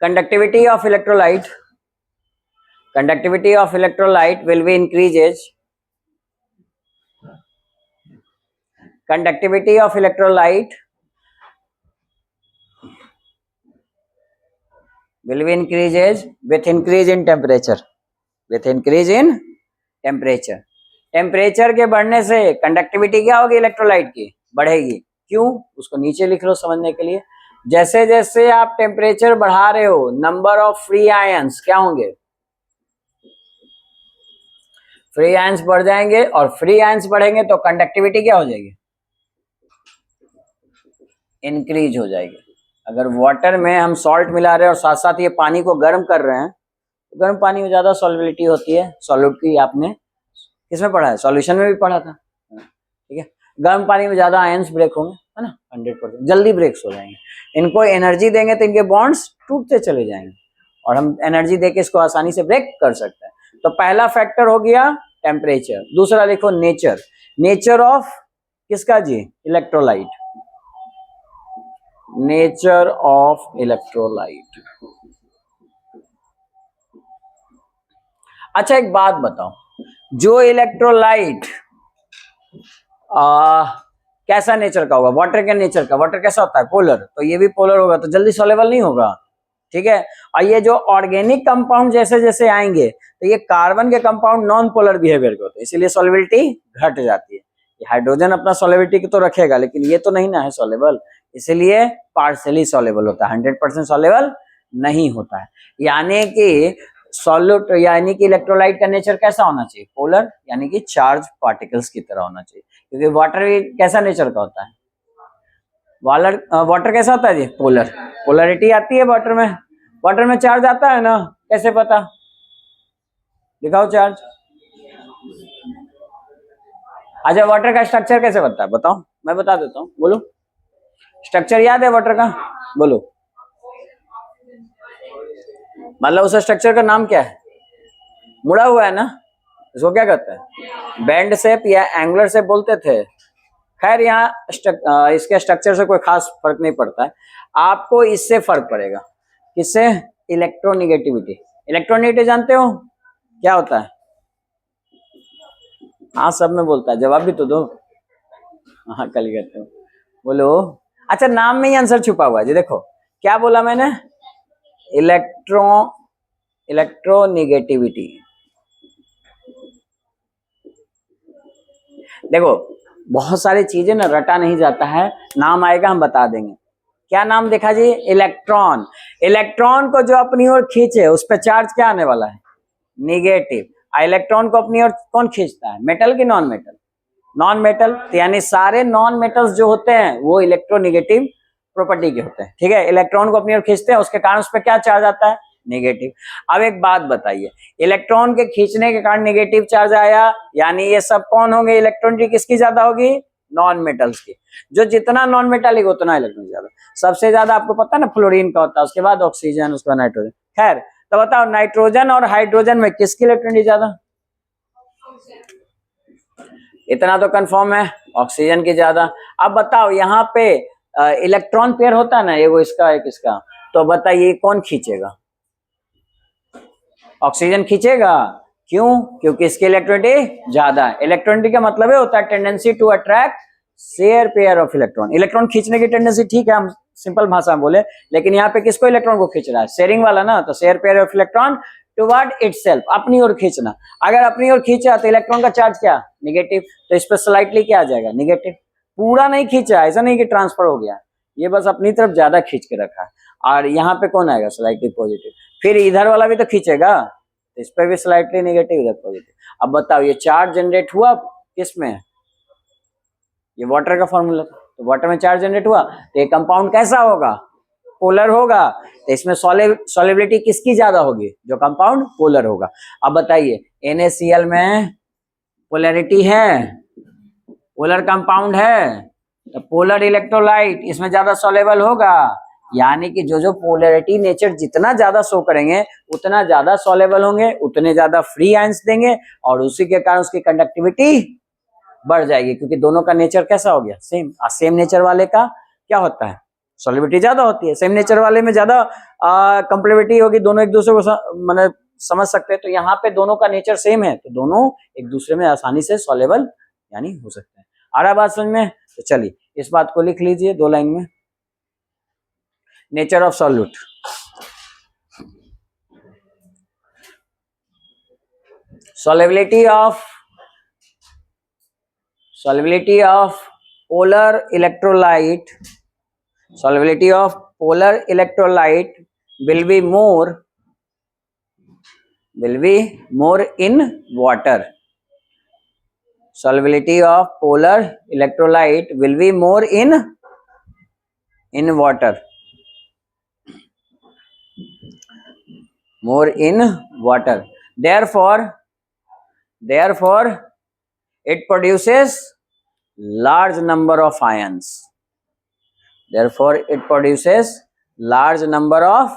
conductivity of electrolyte will be increases conductivity of electrolyte will be increases with increase in temperature, with increase in temperature. Temperature के बढ़ने से कंडक्टिविटी क्या होगी इलेक्ट्रोलाइट की, बढ़ेगी. क्यों, उसको नीचे लिख लो समझने के लिए. जैसे जैसे आप टेम्परेचर बढ़ा रहे हो, नंबर ऑफ फ्री आयंस क्या होंगे, फ्री आयंस बढ़ जाएंगे, और फ्री आयंस बढ़ेंगे तो कंडक्टिविटी क्या हो जाएगी, इंक्रीज हो जाएगी. अगर वाटर में हम सॉल्ट मिला रहे हैं और साथ साथ ये पानी को गर्म कर रहे हैं, तो गर्म पानी में ज्यादा सॉल्युबिलिटी होती है. सॉल्यूट की आपने किसमें पढ़ा है, सॉल्यूशन में भी पढ़ा था. ठीक है, गर्म पानी में ज्यादा आयंस ब्रेक होंगे, है ना, 100% जल्दी ब्रेक्स हो जाएंगे. इनको एनर्जी देंगे तो इनके बॉन्ड्स टूटते चले जाएंगे, और हम एनर्जी देके इसको आसानी से ब्रेक कर सकते हैं. तो पहला फैक्टर हो गया टेम्परेचर. दूसरा देखो नेचर, नेचर ऑफ किसका जी, इलेक्ट्रोलाइट, नेचर ऑफ इलेक्ट्रोलाइट. अच्छा एक बात बताओ, जो इलेक्ट्रोलाइट कैसा नेचर का होगा, वाटर के नेचर का, वाटर कैसा होता है, पोलर, तो ये भी पोलर होगा, तो जल्दी सॉल्युबल नहीं होगा. ठीक है, और ये जो ऑर्गेनिक कंपाउंड जैसे जैसे आएंगे, तो ये कार्बन के कंपाउंड नॉन पोलर बिहेवियर के होते हैं, इसीलिए सॉल्युबिलिटी घट जाती है. ये हाइड्रोजन अपना सॉल्युबिलिटी तो रखेगा, लेकिन ये तो नहीं ना है सॉल्युबल, इसीलिए पार्शियली सॉल्युबल होता है, 100% सॉल्युबल नहीं होता है. यानी कि सॉल्यूट, यानी कि इलेक्ट्रोलाइट का नेचर कैसा होना चाहिए, पोलर, यानी कि चार्ज पार्टिकल्स की तरह होना चाहिए. क्योंकि वाटर कैसा नेचर का होता है, वाटर कैसा होता है जी, पोलर. पोलरिटी आती है वाटर में, वाटर में चार्ज आता है ना, कैसे पता, दिखाओ चार्ज. अच्छा वाटर का स्ट्रक्चर कैसे बनता है बताओ, मैं बता देता हूँ, बोलो स्ट्रक्चर याद है वाटर का, बोलो. मतलब उस स्ट्रक्चर का नाम क्या है, मुड़ा हुआ है ना, इसको क्या कहते हैं, बैंड शेप या एंगुलर शेप बोलते थे. खैर यहाँ इसके स्ट्रक्चर से कोई खास फर्क नहीं पड़ता है, आपको इससे फर्क पड़ेगा. किससे, इलेक्ट्रोनिगेटिविटी. इलेक्ट्रोनिगेटिविटी जानते हो क्या होता है, हाँ सब में बोलता है, जवाब भी तो दो. हाँ कल कहते हो, बोलो. अच्छा नाम में ही आंसर छुपा हुआ है जी, देखो क्या बोला मैंने, इलेक्ट्रोनिगेटिविटी. देखो बहुत सारी चीजें ना रटा नहीं जाता है, नाम आएगा हम बता देंगे. क्या नाम देखा जी, इलेक्ट्रॉन. इलेक्ट्रॉन को जो अपनी ओर खींचे उस पर चार्ज क्या आने वाला है, निगेटिव. इलेक्ट्रॉन को अपनी ओर कौन खींचता है, मेटल की नॉन मेटल, नॉन मेटल. यानी सारे नॉन मेटल्स जो होते हैं वो इलेक्ट्रोनिगेटिव प्रॉपर्टी के होते हैं. ठीक है, इलेक्ट्रॉन को अपनी ओर खींचते हैं, उसके कारण उस पर क्या चार्ज आता है, नेगेटिव. अब एक बात बताइए, इलेक्ट्रॉन के खींचने के कारण नेगेटिव चार्ज आया, यानी ये सब कौन होंगे, इलेक्ट्रॉनिटी किसकी ज्यादा होगी, नॉन मेटल्स की. जो जितना नॉन मेटालिक उतना इलेक्ट्रॉन ज्यादा. सबसे ज्यादा आपको पता है ना फ्लोरीन का होता है, उसके बाद ऑक्सीजन, उसके बाद नाइट्रोजन. खैर तो बताओ नाइट्रोजन और हाइड्रोजन में किसकी इलेक्ट्रॉनिटी ज्यादा, इतना तो कंफर्म है, ऑक्सीजन की ज्यादा. अब बताओ यहाँ पे इलेक्ट्रॉन पेयर होता है ना, एगो इसका एक इसका, तो बताइए कौन खींचेगा, ऑक्सीजन खींचेगा. क्यों, क्योंकि इसकी इलेक्ट्रॉनिटी ज्यादा है. इलेक्ट्रॉनिटी का मतलब है होता है tendency to attract share pair of electron. Electron खींचने की टेंडेंसी ठीक है, हम सिंपल भाषा में बोले, लेकिन यहाँ पे किसको इलेक्ट्रॉन को खींच रहा है, शेयरिंग वाला ना, तो share pair of electron toward itself, अपनी ओर खींचना. अगर अपनी ओर खींचा तो इलेक्ट्रॉन का चार्ज क्या, नेगेटिव, तो इस पर स्लाइटली क्या आ जाएगा, नेगेटिव. पूरा नहीं खींचा, ऐसा नहीं कि ट्रांसफर हो गया, ये बस अपनी तरफ ज्यादा खींच के रखा है. और यहाँ पे कौन आएगा, स्लाइटली पॉजिटिव. फिर इधर वाला भी तो खींचेगा, तो इस पर भी स्लाइटली नेगेटिव, इधर पॉजिटिव. अब बताओ ये चार्ज जनरेट हुआ किसमें, ये वाटर का फॉर्मूला था, तो वाटर में चार्ज जनरेट हुआ, तो ये कंपाउंड कैसा होगा, पोलर होगा. तो इसमें सॉल्युबिलिटी किसकी ज्यादा होगी, जो कंपाउंड पोलर होगा. अब बताइए NaCl में पोलैरिटी है, पोलर कंपाउंड है, तो पोलर इलेक्ट्रोलाइट इसमें ज्यादा सॉल्युबल होगा. यानी कि जो जो पोलैरिटी नेचर जितना ज्यादा शो करेंगे उतना ज्यादा सॉल्युबल होंगे, उतने ज्यादा फ्री आयंस देंगे, और उसी के कारण उसकी कंडक्टिविटी बढ़ जाएगी, क्योंकि दोनों का नेचर कैसा हो गया, सेम. सेम नेचर वाले का क्या होता है, सॉल्युबिलिटी ज्यादा होती है. सेम नेचर वाले में ज्यादा कंप्लेमेंट्री होगी, दोनों एक दूसरे को मतलब समझ सकते हैं. तो यहाँ पे दोनों का नेचर सेम है, तो दोनों एक दूसरे में आसानी से सॉल्युबल यानी हो सकते हैं. आ रहा बात समझ में. तो चलिए इस बात को लिख लीजिए 2 लाइन में। Nature of solute, solubility of polar electrolyte, solubility of polar electrolyte will be more in water. Solubility of polar electrolyte will be more in water, more in water. Therefore it produces large number of ions. Therefore it produces large number of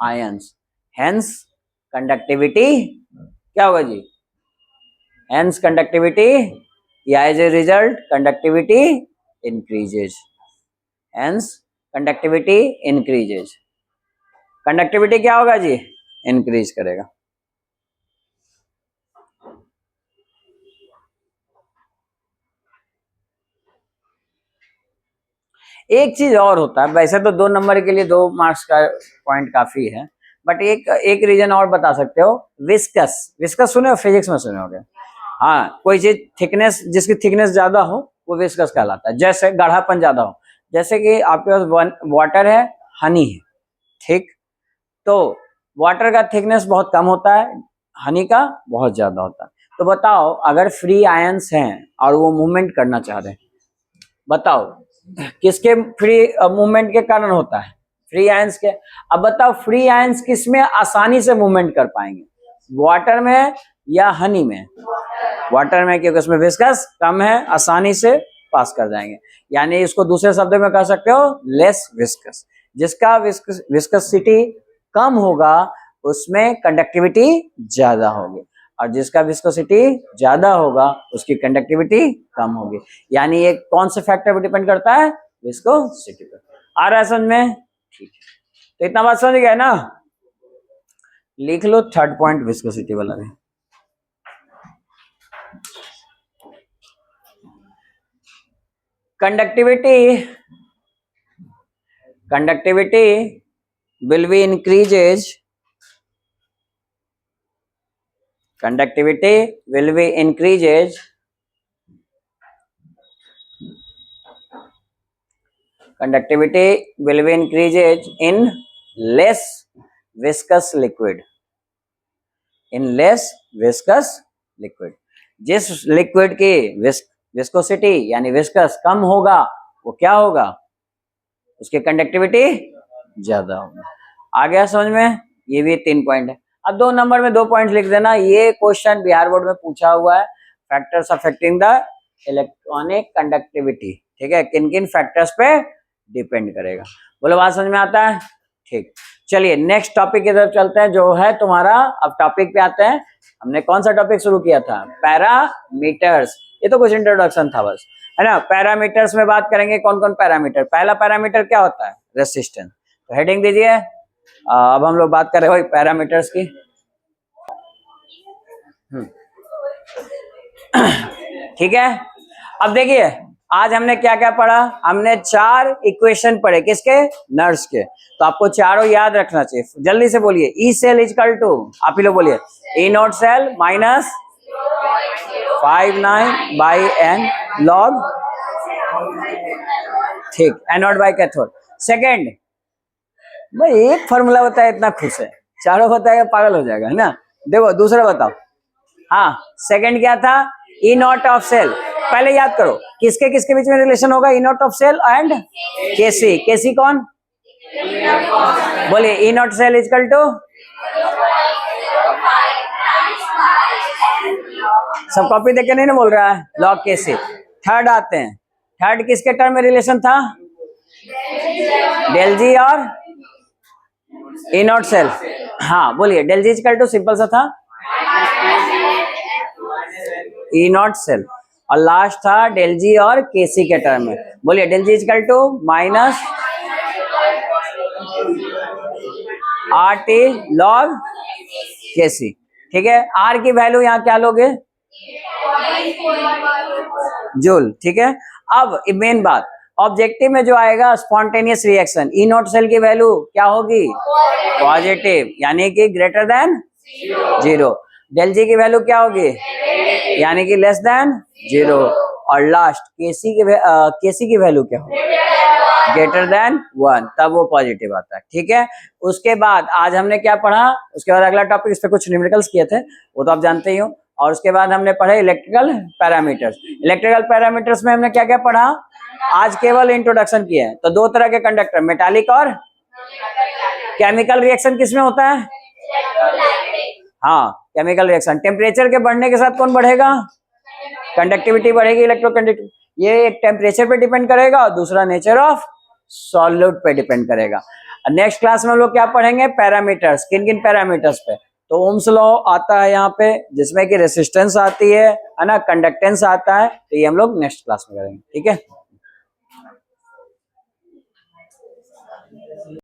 ions. Hence conductivity क्या होगा जी? Hence conductivity, या as a result conductivity increases. Hence conductivity increases. Conductivity क्या होगा जी? Increase करेगा. एक चीज और होता है, वैसे तो 2 नंबर के लिए 2 मार्क्स का पॉइंट काफी है, बट एक रीजन और बता सकते हो, विस्कस सुने हो, फिजिक्स में सुने होगे। हाँ, कोई चीज थिकनेस, जिसकी थिकनेस ज्यादा हो वो विस्कस कहलाता है। जैसे गाढ़ापन ज्यादा हो, जैसे कि आपके पास वाटर है, हनी है, ठीक, तो वाटर का थिकनेस बहुत कम होता है, हनी का बहुत ज्यादा होता है। तो बताओ अगर फ्री आयंस हैं और वो मूवमेंट करना चाह रहे हैं, बताओ किसके फ्री मूवमेंट के कारण होता है? फ्री आयंस के। अब बताओ फ्री आयंस किसमें आसानी से मूवमेंट कर पाएंगे, वाटर में या हनी में? वाटर में, क्योंकि उसमें विस्कस कम है, आसानी से पास कर जाएंगे। यानी इसको दूसरे शब्दों में कह सकते हो लेस विस्कस। जिसका विस्कसिटी कम होगा उसमें कंडक्टिविटी ज्यादा होगी, और जिसका विस्कोसिटी ज्यादा होगा उसकी कंडक्टिविटी कम होगी। यानी ये कौन से फैक्टर पर डिपेंड करता है? विस्कोसिटी पर। आ रहा है समझ में? ठीक है, तो इतना बात समझ गया ना? लिख लो 3rd पॉइंट विस्कोसिटी वाला है। Conductivity will be increases. Conductivity will be increases in less viscous liquid. जिस लिक्विड की विस्कोसिटी यानी विस्कस कम होगा वो क्या होगा? उसकी कंडक्टिविटी ज्यादा होगी। आ गया समझ में? ये भी 3 पॉइंट है। अब 2 नंबर में 2 पॉइंट लिख देना। ये क्वेश्चन बिहार बोर्ड में पूछा हुआ है, factors affecting the electronic conductivity. ठीक है, किन किन फैक्टर्स पे डिपेंड करेगा। बोलो बात समझ में आता है? ठीक, चलिए नेक्स्ट टॉपिक की तरफ चलते हैं, जो है तुम्हारा, अब टॉपिक पे आते हैं। हमने कौन सा टॉपिक शुरू किया था? पैरामीटर्स। ये तो कुछ इंट्रोडक्शन था बस, है ना। पैरामीटर्स में बात करेंगे कौन कौन पैरामीटर। पहला पैरामीटर क्या होता है? रेसिस्टेंस। तो हेडिंग दीजिए। अब हम लोग बात कर रहे हो पैरामीटर्स की। ठीक है, अब देखिए आज हमने क्या क्या पढ़ा। हमने 4 इक्वेशन पढ़े, किसके? नर्स के। तो आपको चारों याद रखना चाहिए। जल्दी से बोलिए। ई सेल इक्वल टू, आप ही लोग बोलिए, E not cell minus 59/n log, ठीक, एनोड बाय कैथोड। सेकेंड, भाई एक फॉर्मूला बताया इतना खुश है, चारों बताएगा पागल हो जाएगा, है ना। देखो दूसरा बताओ। हाँ, सेकेंड क्या था? E not of cell. पहले याद करो किसके किसके बीच में रिलेशन होगा? ई नॉट ऑफ सेल एंड केसी। केसी कौन? बोलिए। E not cell equal to, सब कॉपी देख के नहीं ना बोल रहा है, लॉग केसी। थर्ड आते हैं, थर्ड किसके टर्म में रिलेशन था? डेल जी और ई नॉट सेल। हाँ बोलिए, del G equal to simple सा था ई नॉट सेल, और लास्ट था डेल जी और केसी के टर्म में। बोलिए, del G equal to minus R T log KC. ठीक है, आर की वैल्यू यहाँ क्या लोगे? जूल। ठीक है, अब मेन बात, ऑब्जेक्टिव में जो आएगा spontaneous reaction, E not cell की वैल्यू क्या होगी? पॉजिटिव, यानी कि greater than zero. Del G की वैल्यू क्या होगी? यानी कि लेस देन जीरो। और लास्ट केसी की वैल्यू क्या होगी? ग्रेटर देन 1, तब वो पॉजिटिव आता है। ठीक है, उसके बाद आज हमने क्या पढ़ा, उसके बाद अगला टॉपिक, इस पे कुछ न्यूमेरिकल्स किए थे वो तो आप जानते ही हो। और उसके बाद हमने पढ़े इलेक्ट्रिकल पैरामीटर्स। इलेक्ट्रिकल पैरामीटर्स में हमने क्या क्या पढ़ा? आज केवल इंट्रोडक्शन किया है। तो दो तरह के कंडक्टर, मेटालिक और केमिकल रिएक्शन किसमें होता है? हाँ, केमिकल रिएक्शन। टेम्परेचर के बढ़ने के साथ कौन बढ़ेगा? कंडक्टिविटी बढ़ेगी, इलेक्ट्रोकंडक्टिविटी। ये एक टेम्परेचर पे डिपेंड करेगा और दूसरा नेचर ऑफ सॉल्यूट पे डिपेंड करेगा। नेक्स्ट क्लास में हम लोग क्या पढ़ेंगे? पैरामीटर्स। किन किन पैरामीटर्स पे? तो ओम्स लॉ आता है यहाँ पे, जिसमें कि रेसिस्टेंस आती है ना, कंडक्टेंस आता है। तो ये हम लोग नेक्स्ट क्लास में करेंगे। ठीक है।